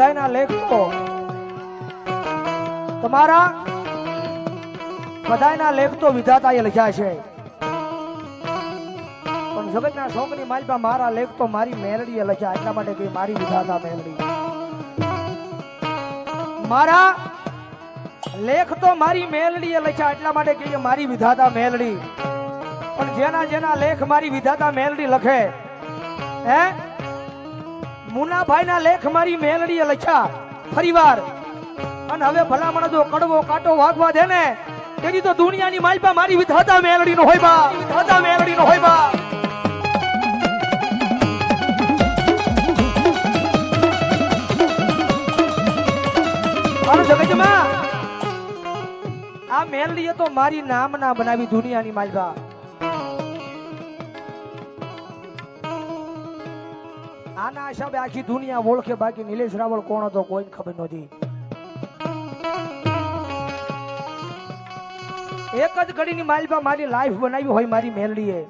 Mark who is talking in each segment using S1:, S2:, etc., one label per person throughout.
S1: બધાયના લેખ તો તમારા બધાયના લેખ તો વિધાતાએ લખ્યા છે, પણ જગતના શોકની માલપા મારા લેખ તો મારી મેલડીએ લખ્યા, એટલા માટે કે મારી વિધાતા મેલડી. મારા લેખ તો મારી મેલડીએ લખ્યા, એટલા માટે કે મારી વિધાતા મેલડી. પણ જેના જેના લેખ મારી વિધાતા મેલડી લખે, હે મુનાભાઈના લેખ મારી મેલડીએ લખ્યા ફરીવાર, અને હવે ભલામણ જો કડવો કાંટો વાગવા દે ને તેથી તો દુનિયાની માલપા મારી વિધાતા મેલડીનો હોય બા, વિધાતા મેલડીનો હોય બા. જગતમાં આ મેલડીએ તો મારી નામ ના બનાવી દુનિયાની માલપા. આના હિસાબે આખી દુનિયા ઓળખે, બાકી નિલેશ રાવળ કોણ હતો કોઈને ખબર નહોતી. એક જ ઘડીની માલપા મારી લાઈફ બનાવી હોય મારી મેલડીએ.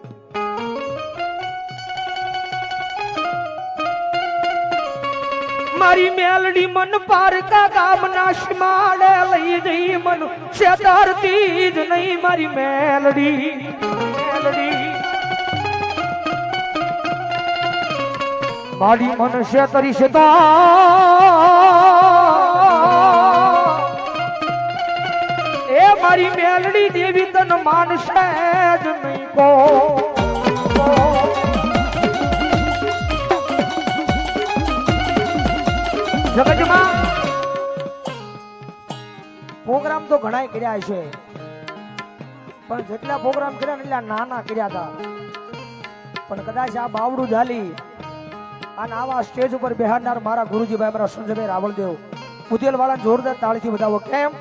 S1: મારી મેલડી મન પારકા ગામના સીમાડે લઈ જઈ મન શેતરતી જ નહીં મારી મેલડી. મેલડી મારી મન શેતરી છે તો એ મારી મેલડી દેવી તન માનશે જ નહીં કો. જગતમાં પ્રોગ્રામ તો ઘણા કર્યા છે, પણ જેટલા પ્રોગ્રામ કર્યા ને એટલા નાના કર્યા હતા. પણ કદાચ આ બાવડું ઝાલી અને આવા સ્ટેજ ઉપર બેહાડનાર મારા ગુરુજીભાઈ મારા સંજયભાઈ રાવળદેવ ઉદેલ વાળા જોરદાર તાળીથી બતાવો. કેમ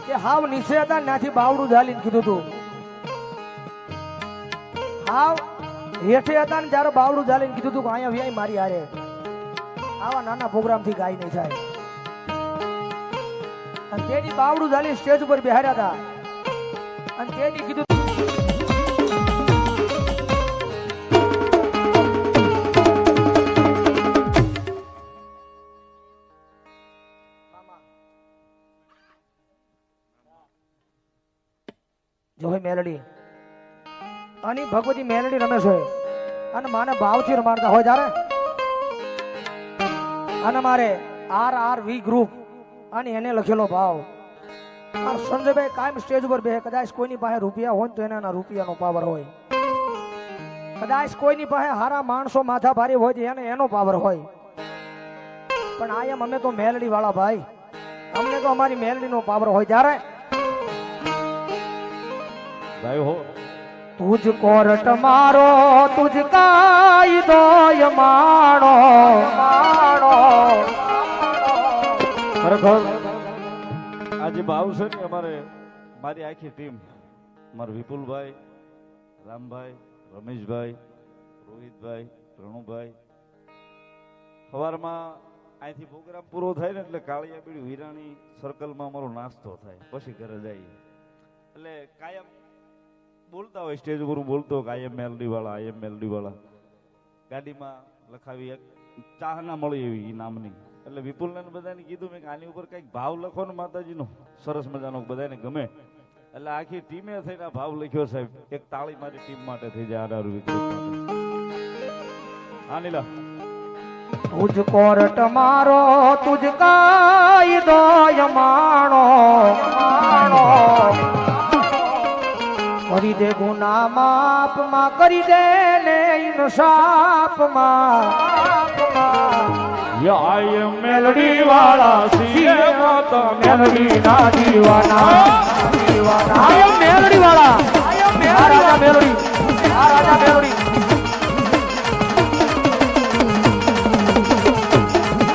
S1: કે હાવ નીચે હતા ત્યાંથી બાવડું ઝાલીને કીધું તું, હાવ હેઠે હતા ને જયારે બાવડું ઝાલીને કીધું તું કે અહીંયા વ્યાય મારી હારે. આવા નાના પ્રોગ્રામ થી ગાય નહીં થાય. અને તેની બાવડું ઝાલી સ્ટેજ ઉપર બેહાડ્યા હતા અને તેની કીધું જો હોય મેલડી અને ભગવતી મેલડી રમે છે અને માને ભાવથી રમાડતા હોય ત્યારે. અને મારે RRV ગ્રુપ અને એને લખેલો ભાવ. સંજયભાઈ કાયમ સ્ટેજ ઉપર બે, કદાચ કોઈની પાસે રૂપિયા હોય તો એના રૂપિયાનો પાવર હોય, કદાચ કોઈની પાસે હારા માણસો માથા ભારે હોય તો એને એનો પાવર હોય. પણ આયમ અમે તો મેલડી વાળા ભાઈ, અમને તો અમારી મેલડીનો પાવર હોય. ત્યારે તુજ કોરટ મારો તુજ કાયદો માણો માણો.
S2: ખરેખર આજે ભાવ છે ને અમારે મારી આખી ટીમ, મારા વિપુલભાઈ, રામભાઈ, રમેશભાઈ, રોહિતભાઈ, પ્રણુભાઈ, સવારમાં અહીંથી પ્રોગ્રામ પૂરો થાય ને એટલે કાળિયા બીડી વીરાણી સર્કલમાં અમારો નાસ્તો થાય, પછી ઘરે જઈએ. એટલે કાયમ બોલતા હોય સ્ટેજ ઉપર, હું બોલતો કે આઈ એમ મેલડી વાળા, આઈ એમ મેલડી વાળા. ગાડીમાં લખાવી એક ચાહ ના મળી એવી નામની. એટલે વિપુલને બધાને કીધું મેં કે આની ઉપર કઈક ભાવ લખો ને માતાજીનો સરસ મજાનો, બધાને ગમે. એટલે આખી ટીમે થઈને આ ભાવ લખ્યો સાહેબ. એક તાળી મારી ટીમ માટે થઈ જાય, RRV ગ્રુપ માટે. હા નીલા.
S1: તુજ કોરટ મારો તુજ કાયદો માણો માણો. કરી દે ગુના માપ માં, કરી દે ને ઇન્સાફ માં.
S2: આઈ એમ મેલડી વાળા સીએમ તો
S1: મેલડી ના દીવાના દીવાના. આઈ એમ મેલડી વાળા, આઈ એમ રાજા મેલડી, આ રાજા મેલડી.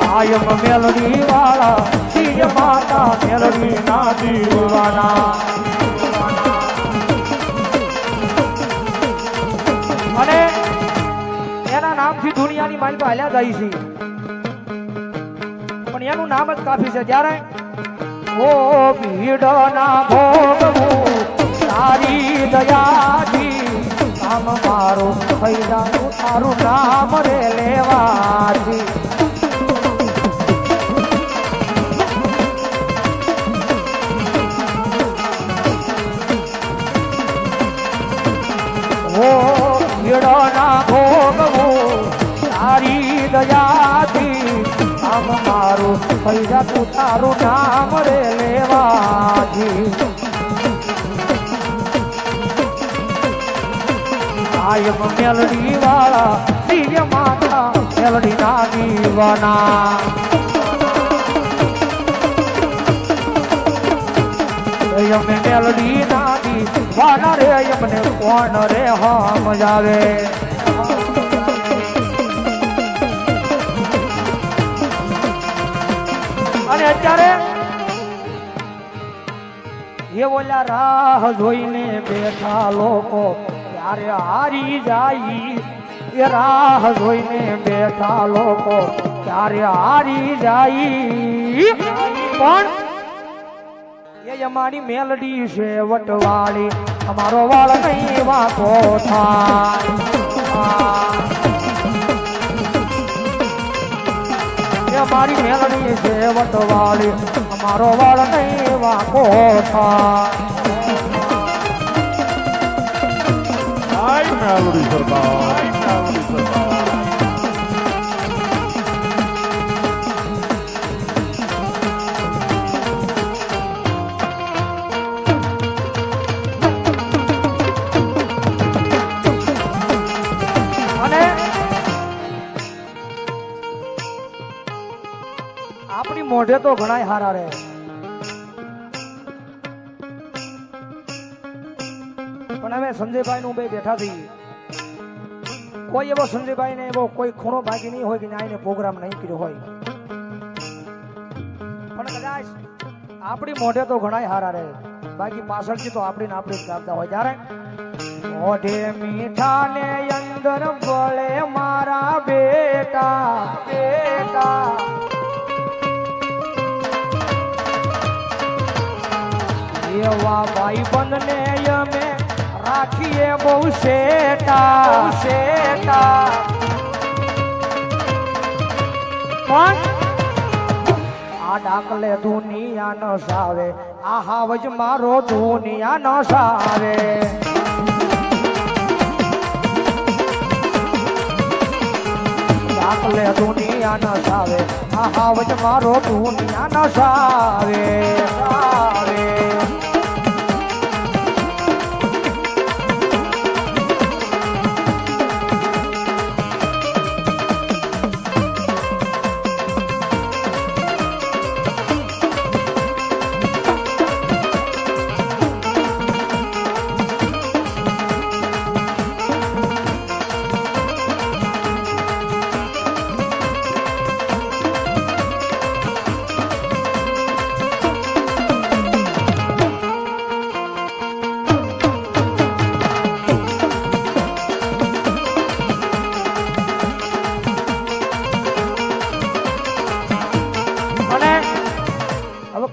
S1: આઈ એમ મેલડી વાળા સીએમ માતા મેલડી ના દીવાના. અને એના નામથી દુનિયાની માલિકા હાલ્યા જાય છે, પણ એનું નામ જ કાફી છે. જ્યારે ઓ ભીડ ના ભોગવું તારી દયાથી, કામ મારું થઈ જાતું તારું નામ રે લેવાથી. નામ મારું પૈસા તું તારું નામ રે લેવાજી કાયમ મેલડી વાળા દિવ્ય માતા મેલડી ના દીવાના યમને મેલડી ના દીવાના રે યમને કોણ રે સમજાવે અને અત્યારે એ ઓલા રાહ જોઈને બેઠા લોકો ત્યારે હારી જાય એ રાહ જોઈને બેઠા લોકો ત્યારે હારી જાય પણ એ અમારી મેલડી છે વટવાળી અમારો વાળ નહીં વાંકો થાય મારી મેલડી છે વટવાળી અમારો વાળ નહીં વાંકો થાય
S2: મેલડી સરકાર મેલડી સરકાર
S1: આપણી મોઢે તો ઘણાય હારા રહે પણ હવે સંજયભાઈ નું બે બેઠા થઈ કોઈ એવો સંજયભાઈ ને એવો કોઈ ખૂણો બાકી નહીં હોય કે આઈને પ્રોગ્રામ નહીં કર્યો હોય પણ કદાચ આપણી મોઢે તો ઘણાય હારા રહે બાકી પાછળથી તો આપણી ને આપણી જ ગાતા હોય ત્યારે મોઢે મીઠા ને અંદર બળે મારા બેટા બેટા એવા ભાઈ બંધ ને અમે રાખીએ બહુ શેટા શેટા પણ આ ડાકલે દુનિયા ન સાવે આ હાવજ મારો દુનિયા ન સાવે ડાકલે દુનિયા ન સાવે આ હાવજ મારો દુનિયા ન સાવે સાવે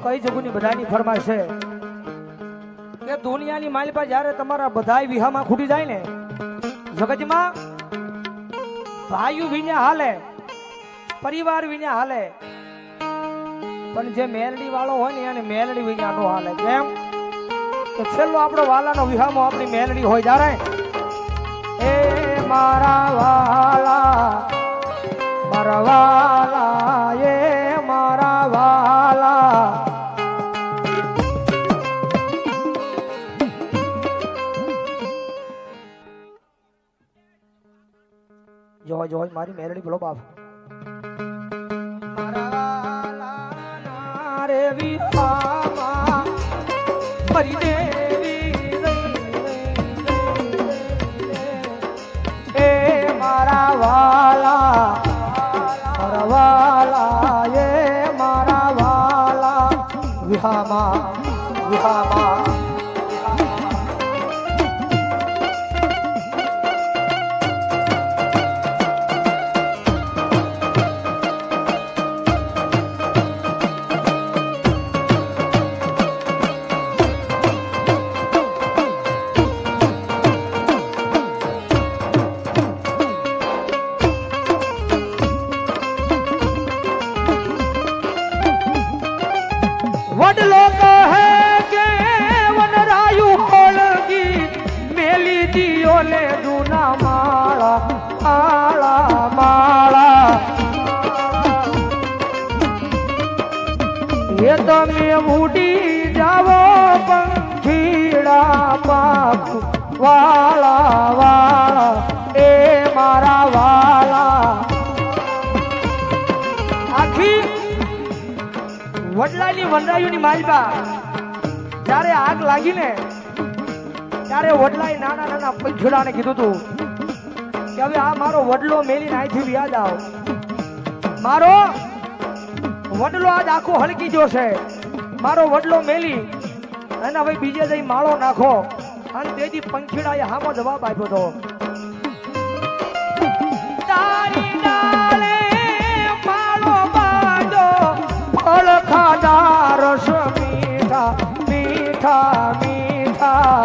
S1: કઈ જગુની બધાની ફરમાઈશ છે કે દુનિયાની માલિપા જ્યારે તમારા બધાય વિહામાં ખૂટી જાય ને જગતમાં ભાઈઓ વિના હાલે પરિવાર વિના હાલે પણ જે મેલડી વાળો હોય ને એને મેલડી વિના નો હાલે કેમ તો છેલ્લો આપણો વાલાનો વિહામાં આપણી મેલડી હોય જ્યારે એ મારા વાલા એ મારા વાલા જોય જોય મારી મેલડી બોલો બાપ મારા રે વિહામાં મરી દેવી એ મારા વાલા એ મારા વાલા વિહામાં વિહામાં वडलो तो है के એ તમે ઉડી જાવો પંખીડા પાક વાળા વાળા એ મારા વાળા. આખી વડલાની વનરાયુની માલપા જ્યારે આગ લાગીને ત્યારે વડલાએ નાના નાના પંખીડાને કીધું તું કે હવે આ મારો વડલો મેલીને અહીંથી વ્યાજ આવ. મારો વડલો આજ આખો હલકી ગયો છે. મારો વડલો મેલી અને હવે બીજે જઈ માળો નાખો. અને તેથી પંખીડાએ હામો જવાબ આપ્યો હતો. તારી ડાળે માળો બાંધો ફળ ખાધા રસ મીઠા મીઠા મીઠા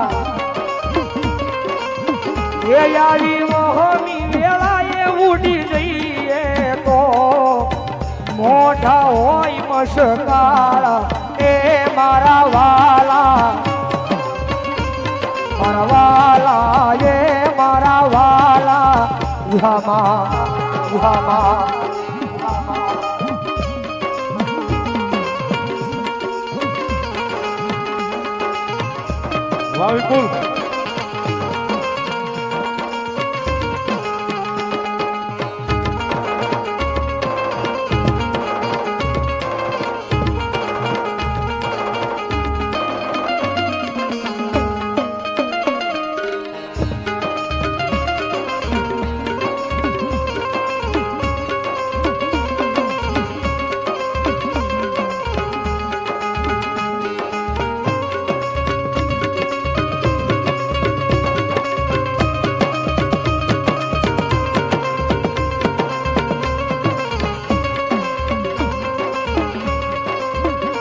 S1: એ આવી મોહની વેળાએ ઉડી જઈએ તો મોઢા હોય મસકાળા એ મારા વાલા મારા વાલા એ મારા વાલા ઉહામાં ઉહામાં.
S2: વાહ વિપુલ.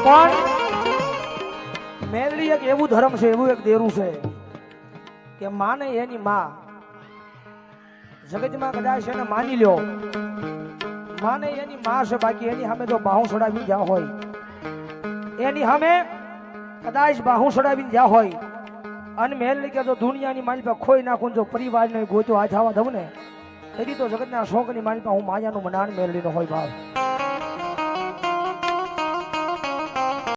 S1: પણ મેલડી એક એવું ધર્મ છે, એવું એક દેરું છે કે માને એની માં જગતમાં કદાચ એને માની લ્યો, માને એની માં છે, બાકી એની સામે જો બાહુ છોડાવી ગયા હોય, એની સામે કદાચ બાહુ છોડાવી ગયા હોય અને મેલડી કે જો દુનિયાની મારી પાસે ખોઈ નાખું, જો પરિવારને ગોતો આ જવા દઉં ને તેથી તો જગતના શોકની મારી પાસે હું માયાનું મનાન મેલડીનો હોય ભાવ.